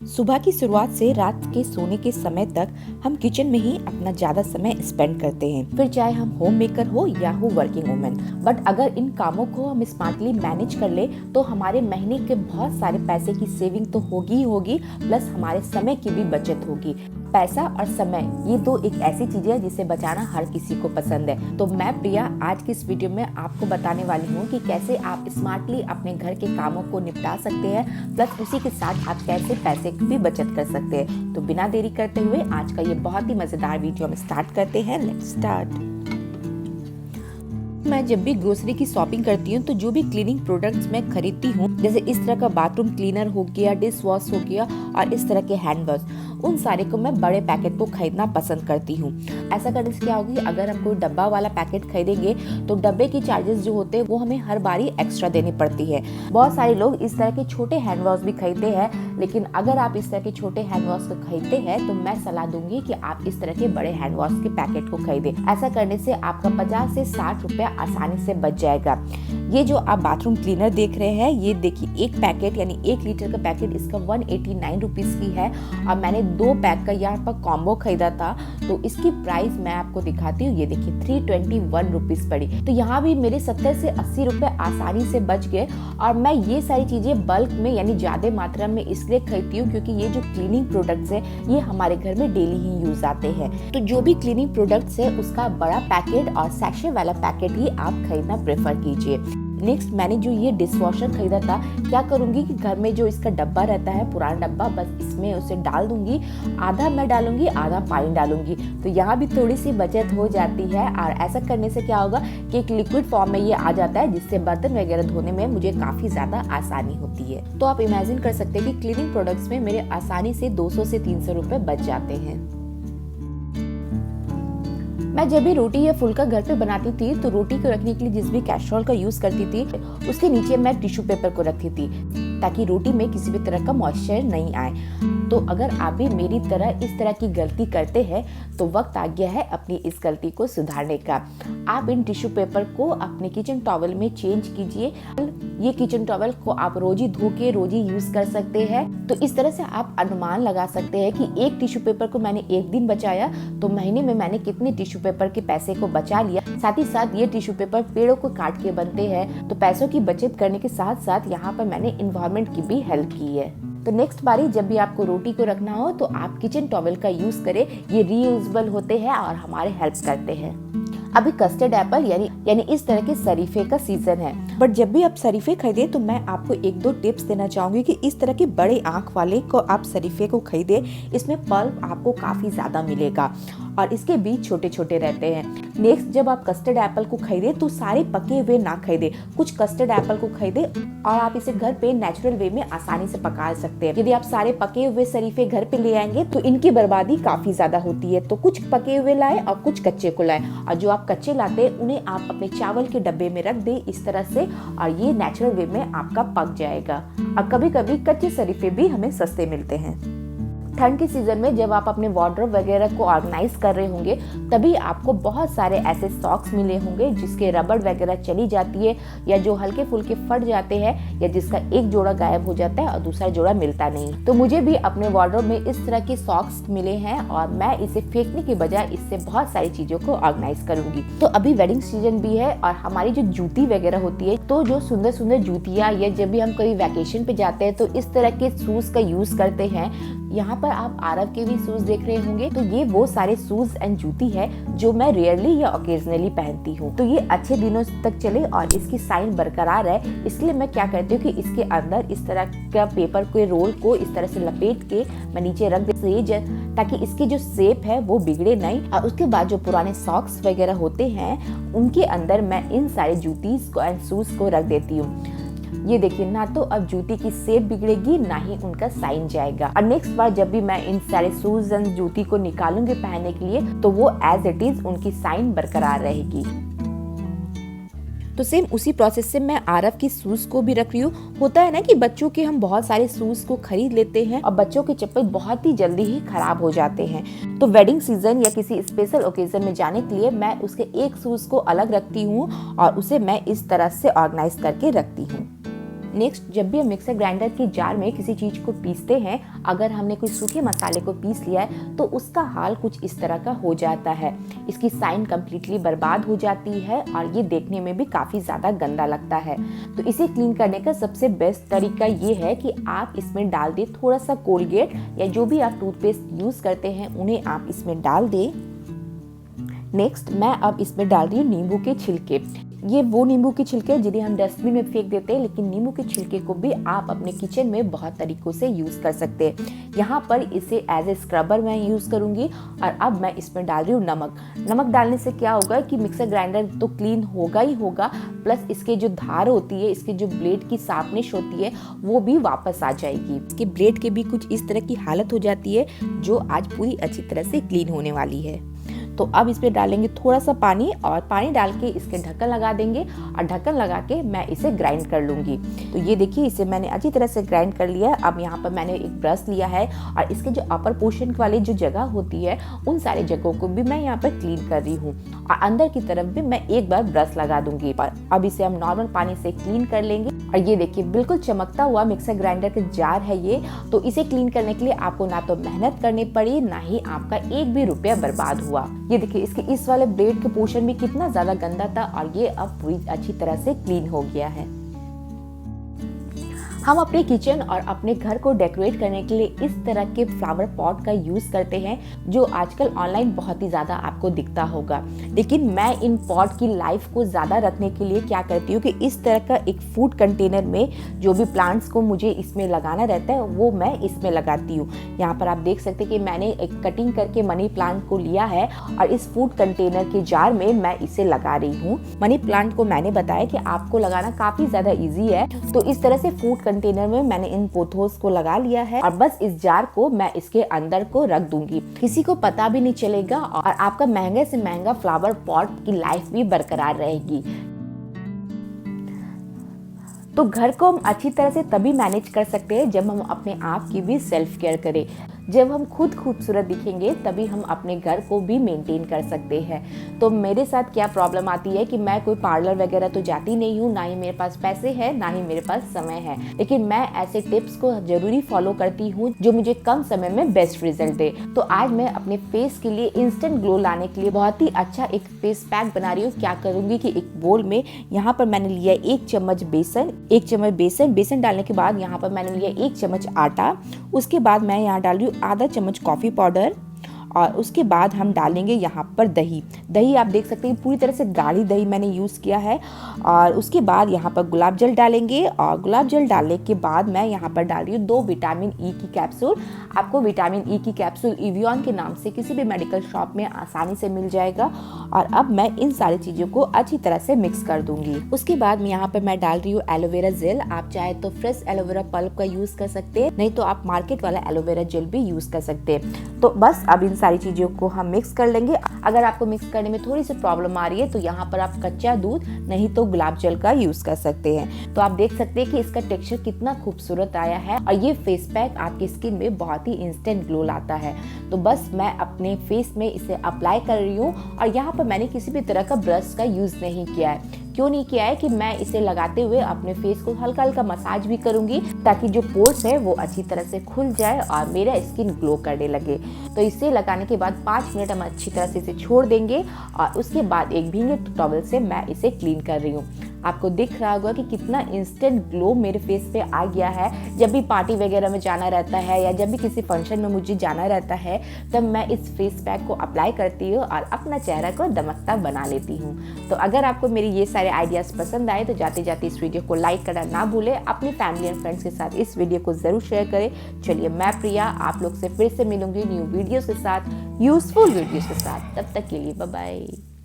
सुबह की शुरुआत से रात के सोने के समय तक हम किचन में ही अपना ज्यादा समय स्पेंड करते हैं, फिर चाहे हम होम मेकर हो या हो वर्किंग वुमेन। बट अगर इन कामों को हम स्मार्टली मैनेज कर ले तो हमारे महीने के बहुत सारे पैसे की सेविंग तो होगी ही होगी, प्लस हमारे समय की भी बचत होगी। पैसा और समय ये दो एक ऐसी चीजें है जिसे बचाना हर किसी को पसंद है। तो मैं प्रिया आज की इस वीडियो में आपको बताने वाली हूँ कि कैसे आप स्मार्टली अपने घर के कामों को निपटा सकते हैं, प्लस उसी के साथ आप कैसे पैसे की भी बचत कर सकते हैं। तो बिना देरी करते हुए आज का ये बहुत ही मजेदार वीडियो हम स्टार्ट करते हैं। Let's start. मैं जब भी ग्रोसरी की शॉपिंग करती हूँ तो जो भी क्लीनिंग प्रोडक्ट्स मैं खरीदती हूँ, जैसे इस तरह का बाथरूम क्लीनर हो गया, डिश वॉश हो गया और इस तरह के हैंड वॉश, उन सारे को मैं बड़े पैकेट को खरीदना पसंद करती हूँ। ऐसा करने से क्या होगी, अगर हम कोई डब्बा वाला पैकेट खरीदेंगे तो डब्बे की चार्जेस जो होते हैं वो हमें हर बारी एक्स्ट्रा देनी पड़ती है। बहुत सारे लोग इस तरह के छोटे हैंड वॉश भी खरीदते हैं, लेकिन अगर आप इस तरह के छोटे हैंड वॉश को खरीदते हैं तो मैं सलाह दूंगी कि आप इस तरह के बड़े हैंड वॉश के पैकेट को खरीदें। ऐसा करने से आपका 50 से 60 रुपया आसानी से बच जाएगा। ये जो आप बाथरूम क्लीनर देख रहे हैं, ये देखिए एक पैकेट यानी 1 लीटर का पैकेट इसका 189 रुपीज की है और मैंने 2 पैक का यहाँ पर कॉम्बो खरीदा था, तो इसकी प्राइस मैं आपको दिखाती हूँ। ये देखिए 321 रुपीज पड़ी। तो यहाँ भी मेरे 70 से 80 रुपए आसानी से बच गए। और मैं ये सारी चीजें बल्क में यानी ज्यादा मात्रा में इसलिए खरीदती हूँ क्योंकि ये जो क्लीनिंग प्रोडक्ट्स है ये हमारे घर में डेली ही यूज आते हैं। तो जो भी क्लीनिंग प्रोडक्ट्स है उसका बड़ा पैकेट और सैशे वाला पैकेट ही आप खरीदना प्रेफर कीजिए। नेक्स्ट मैंने जो ये डिश वॉशर खरीदा था, क्या करूंगी कि घर में जो इसका डब्बा रहता है, पुराना डब्बा, बस इसमें उसे डाल दूंगी। आधा मैं डालूंगी, आधा पानी डालूंगी, तो यहाँ भी थोड़ी सी बचत हो जाती है। और ऐसा करने से क्या होगा कि एक लिक्विड फॉर्म में ये आ जाता है, जिससे बर्तन वगैरह धोने में मुझे काफी ज्यादा आसानी होती है। तो आप इमेजिन कर सकते हैं कि क्लीनिंग प्रोडक्ट्स में मेरे आसानी से 200 से 300 रुपए बच जाते हैं। मैं जब भी रोटी या फुल्का घर पे बनाती थी तो रोटी को रखने के लिए जिस भी कैस्ट्रोल का यूज करती थी उसके नीचे मैं टिश्यू पेपर को रखती थी ताकि रोटी में किसी भी तरह का मॉइस्चर नहीं आए। तो अगर आप भी मेरी तरह इस तरह की गलती करते हैं तो वक्त आ गया है अपनी इस गलती को सुधारने का। आप इन टिश्यू पेपर को अपने किचन टॉवल में चेंज कीजिए। ये किचन टॉवल को आप रोज ही धो के रोज ही यूज कर सकते हैं। तो इस तरह से आप अनुमान लगा सकते हैं कि एक टिश्यू पेपर को मैंने एक दिन बचाया तो महीने में मैंने कितने टिश्यू पेपर के पैसे को बचा लिया। साथ ही साथ ये टिश्यू पेपर पेड़ों को काट के बनते हैं, तो पैसों की बचत करने के साथ साथ यहाँ पर मैंने इन्वायरमेंट की भी हेल्प की है। तो नेक्स्ट बारी जब भी आपको रोटी को रखना हो तो आप किचन टॉवल का यूज करें। ये रीयूजेबल होते हैं और हमारे हेल्प करते हैं। अभी कस्टर्ड एप्पल यानी इस तरह के शरीफे का सीजन है, बट जब भी आप शरीफे खरीदे तो मैं आपको 1-2 टिप्स देना चाहूंगी कि इस तरह के बड़े आंख वाले को आप शरीफे को खरीदे। इसमें पल्प आपको काफी ज्यादा मिलेगा और इसके बीज छोटे छोटे रहते हैं। नेक्स्ट जब आप कस्टर्ड एप्पल को खरीदे तो सारे पके हुए ना खरीदे, कुछ कस्टर्ड एप्पल को खरीदे और आप इसे घर पे नेचुरल वे में आसानी से पका सकते हैं। यदि आप सारे पके हुए शरीफे घर पे ले आएंगे तो इनकी बर्बादी काफी ज्यादा होती है। तो कुछ पके हुए लाए और कुछ कच्चे को लाए, और जो आप कच्चे लाते हैं उन्हें आप अपने चावल के डब्बे में रख दे इस तरह से, और ये नेचुरल वे में आपका पक जाएगा। और कभी कभी कच्चे शरीफे भी हमें सस्ते मिलते हैं। ठंड के सीजन में जब आप अपने वार्डरोब वगैरह को ऑर्गेनाइज कर रहे होंगे तभी आपको बहुत सारे ऐसे सॉक्स मिले होंगे जिसके रबड़ वगैरह चली जाती है या जो हल्के फुल्के फट जाते हैं या जिसका एक जोड़ा गायब हो जाता है और दूसरा जोड़ा मिलता नहीं। तो मुझे भी अपने वार्डरोब में इस तरह के सॉक्स मिले हैं और मैं इसे फेंकने के बजाय इससे बहुत सारी चीजों को ऑर्गेनाइज करूंगी। तो अभी वेडिंग सीजन भी है और हमारी जो जूती वगैरह होती है, तो जो सुंदर सुंदर जूतियाँ या जब भी हम कहीं वैकेशन पे जाते हैं तो इस तरह के शूज का यूज करते हैं। यहाँ पर आप आरव के भी शूज देख रहे होंगे, तो ये वो सारे शूज एंड जूती है जो मैं रेयरली या ओकेजनली पहनती हूँ। तो ये अच्छे दिनों तक चले और इसकी साइन बरकरार है, इसलिए मैं क्या करती हूँ कि इसके अंदर इस तरह का पेपर के रोल को इस तरह से लपेट के मैं नीचे रख देती हूँ ताकि इसकी जो शेप है वो बिगड़े नहीं। और उसके बाद जो पुराने सॉक्स वगैरह होते हैं उनके अंदर मैं इन सारे जूतीज को एंड शूज को रख देती हूँ। ये देखिए, ना तो अब जूती की शेप बिगड़ेगी ना ही उनका साइन जाएगा। और नेक्स्ट बार जब भी मैं इन सारे शूज एंड जूती को निकालूंगी पहनने के लिए तो वो एज इट इज उनकी साइन बरकरार रहेगी। तो सेम उसी प्रोसेस से मैं आरव की शूज को भी रख रही हूँ। होता है ना कि बच्चों के हम बहुत सारे शूज को खरीद लेते हैं और बच्चों के चप्पल बहुत ही जल्दी ही खराब हो जाते हैं। तो वेडिंग सीजन या किसी स्पेशल ओकेजन में जाने के लिए मैं उसके एक शूज को अलग रखती हूँ और उसे मैं इस तरह से ऑर्गेनाइज करके रखती हूँ। नेक्स्ट, जब भी हम मिक्सर ग्राइंडर के जार में किसी चीज़ को पीसते हैं, अगर हमने कोई सूखे मसाले को पीस लिया है तो उसका हाल कुछ इस तरह का हो जाता है। इसकी साइन कंप्लीटली बर्बाद हो जाती है और ये देखने में भी काफ़ी ज़्यादा गंदा लगता है। तो इसे क्लीन करने का सबसे बेस्ट तरीका ये है कि आप इसमें डाल दें थोड़ा सा कोलगेट या जो भी आप टूथपेस्ट यूज़ करते हैं उन्हें आप इसमें डाल दें। नेक्स्ट, मैं अब इसमें डाल रही हूँ नींबू के छिलके। ये वो नींबू के छिलके जिन्हें हम डस्टबिन में फेंक देते हैं, लेकिन नींबू के छिलके को भी आप अपने किचन में बहुत तरीकों से यूज़ कर सकते हैं। यहाँ पर इसे एज ए स्क्रबर मैं यूज़ करूँगी। और अब मैं इसमें डाल रही हूँ नमक। नमक डालने से क्या होगा कि मिक्सर ग्राइंडर तो क्लीन होगा ही होगा, प्लस इसके जो धार होती है, इसके जो ब्लेड की शार्पनेस होती है वो भी वापस आ जाएगी। इसके ब्लेड के भी कुछ इस तरह की हालत हो जाती है जो आज पूरी अच्छी तरह से क्लीन होने वाली है। तो अब इसमें डालेंगे थोड़ा सा पानी और पानी डाल के इसके ढक्कन लगा देंगे और ढक्कन लगा के मैं इसे ग्राइंड कर लूँगी। तो ये देखिए, इसे मैंने अच्छी तरह से ग्राइंड कर लिया है। अब यहाँ पर मैंने एक ब्रश लिया है और इसके जो अपर पोर्शन वाली जो जगह होती है उन सारे जगहों को भी मैं यहाँ पर क्लीन कर रही हूँ और अंदर की तरफ भी मैं एक बार ब्रश लगा दूंगी। अब इसे हम नॉर्मल पानी से क्लीन कर लेंगे। और ये देखिए, बिल्कुल चमकता हुआ मिक्सर ग्राइंडर का जार है ये। तो इसे क्लीन करने के लिए आपको ना तो मेहनत करनी पड़ी, ना ही आपका एक भी रुपया बर्बाद हुआ। ये देखिए, इसके इस वाले ब्लेड के पोर्शन भी कितना ज्यादा गंदा था और ये अब पूरी अच्छी तरह से क्लीन हो गया है। हम अपने किचन और अपने घर को डेकोरेट करने के लिए इस तरह के फ्लावर पॉट का यूज़ करते हैं जो आजकल ऑनलाइन बहुत ही ज़्यादा आपको दिखता होगा। लेकिन मैं इन पॉट की लाइफ को ज़्यादा रखने के लिए क्या करती हूँ कि इस तरह का एक फूड कंटेनर में जो भी प्लांट्स को मुझे इसमें लगाना रहता है वो मैं इसमें लगाती हूँ। यहाँ पर आप देख सकते हैं कि मैंने एक कटिंग करके मनी प्लांट को लिया है और इस फूड कंटेनर के जार में मैं इसे लगा रही हूँ। मनी प्लांट को मैंने बताया कि आपको लगाना काफ़ी ज़्यादा ईजी है। तो इस तरह से फूड कंटेनर में मैंने इन पोथोस को लगा लिया है और बस इस जार को मैं इसके अंदर को रख दूंगी। किसी को पता भी नहीं चलेगा और आपका महंगे से महंगा फ्लावर पॉट की लाइफ भी बरकरार रहेगी। तो घर को हम अच्छी तरह से तभी मैनेज कर सकते हैं जब हम अपने आप की भी सेल्फ केयर करें। जब हम खुद खूबसूरत दिखेंगे तभी हम अपने घर को भी मेंटेन कर सकते हैं। तो मेरे साथ क्या प्रॉब्लम आती है कि मैं कोई पार्लर वगैरह तो जाती नहीं हूँ, ना ही मेरे पास पैसे है, ना ही मेरे पास समय है, लेकिन मैं ऐसे टिप्स को जरूरी फॉलो करती हूँ जो मुझे कम समय में बेस्ट रिजल्ट दे। तो आज मैं अपने फेस के लिए इंस्टेंट ग्लो लाने के लिए बहुत ही अच्छा एक फेस पैक बना रही हूँ। क्या करूँगी कि एक बोल में यहाँ पर मैंने लिया 1 चम्मच बेसन डालने के बाद यहाँ पर मैंने लिया 1 चम्मच आटा। उसके बाद मैं यहाँ डाल रही हूँ आधा चम्मच कॉफ़ी पाउडर और उसके बाद हम डालेंगे यहाँ पर दही आप देख सकते हैं पूरी तरह से गाढ़ी दही मैंने यूज़ किया है। और उसके बाद यहाँ पर गुलाब जल डालेंगे और गुलाब जल डालने के बाद मैं यहाँ पर डाल रही हूँ 2 विटामिन ई की कैप्सूल। आपको विटामिन ई की कैप्सूल इवियन के नाम से किसी भी मेडिकल शॉप में आसानी से मिल जाएगा। और अब मैं इन सारी चीज़ों को अच्छी तरह से मिक्स कर दूंगी। उसके बाद यहाँ पर मैं डाल रही हूँ एलोवेरा जेल। आप चाहे तो फ्रेश एलोवेरा पल्प का यूज़ कर सकते हैं, नहीं तो आप मार्केट वाला एलोवेरा जेल भी यूज़ कर सकते हैं। तो बस अब इन सारी चीज़ों को हम मिक्स कर लेंगे। अगर आपको मिक्स करने में थोड़ी सी प्रॉब्लम आ रही है तो यहाँ पर आप कच्चा दूध नहीं तो गुलाब जल का यूज़ कर सकते हैं। तो आप देख सकते हैं कि इसका टेक्सचर कितना खूबसूरत आया है और ये फेस पैक आपकी स्किन में बहुत ही इंस्टेंट ग्लो लाता है। तो बस मैं अपने फेस में इसे अप्लाई कर रही हूँ और यहाँ पर मैंने किसी भी तरह का ब्रश का यूज़ नहीं किया है। क्यों नहीं किया है कि मैं इसे लगाते हुए अपने फेस को हल्का हल्का मसाज भी करूंगी ताकि जो पोर्स है वो अच्छी तरह से खुल जाए और मेरा स्किन ग्लो करने लगे। तो इसे लगाने के बाद 5 मिनट हम अच्छी तरह से इसे छोड़ देंगे और उसके बाद एक भीगे टॉवल से मैं इसे क्लीन कर रही हूँ। आपको दिख रहा होगा कि कितना इंस्टेंट ग्लो मेरे फेस पे आ गया है। जब भी पार्टी वगैरह में जाना रहता है या जब भी किसी फंक्शन में मुझे जाना रहता है तब मैं इस फेस पैक को अप्लाई करती हूँ और अपना चेहरा को दमकता बना लेती हूँ। तो अगर आपको मेरी ये सारे आइडियाज़ पसंद आए तो जाते जाते इस वीडियो को लाइक करना ना भूलें। अपनी फैमिली एंड फ्रेंड्स के साथ इस वीडियो को ज़रूर शेयर करें। चलिए, मैं प्रिया आप लोग से फिर से मिलूंगी न्यू वीडियोज़ के साथ, यूजफुल वीडियोज़ के साथ। तब तक के लिए बाय बाय।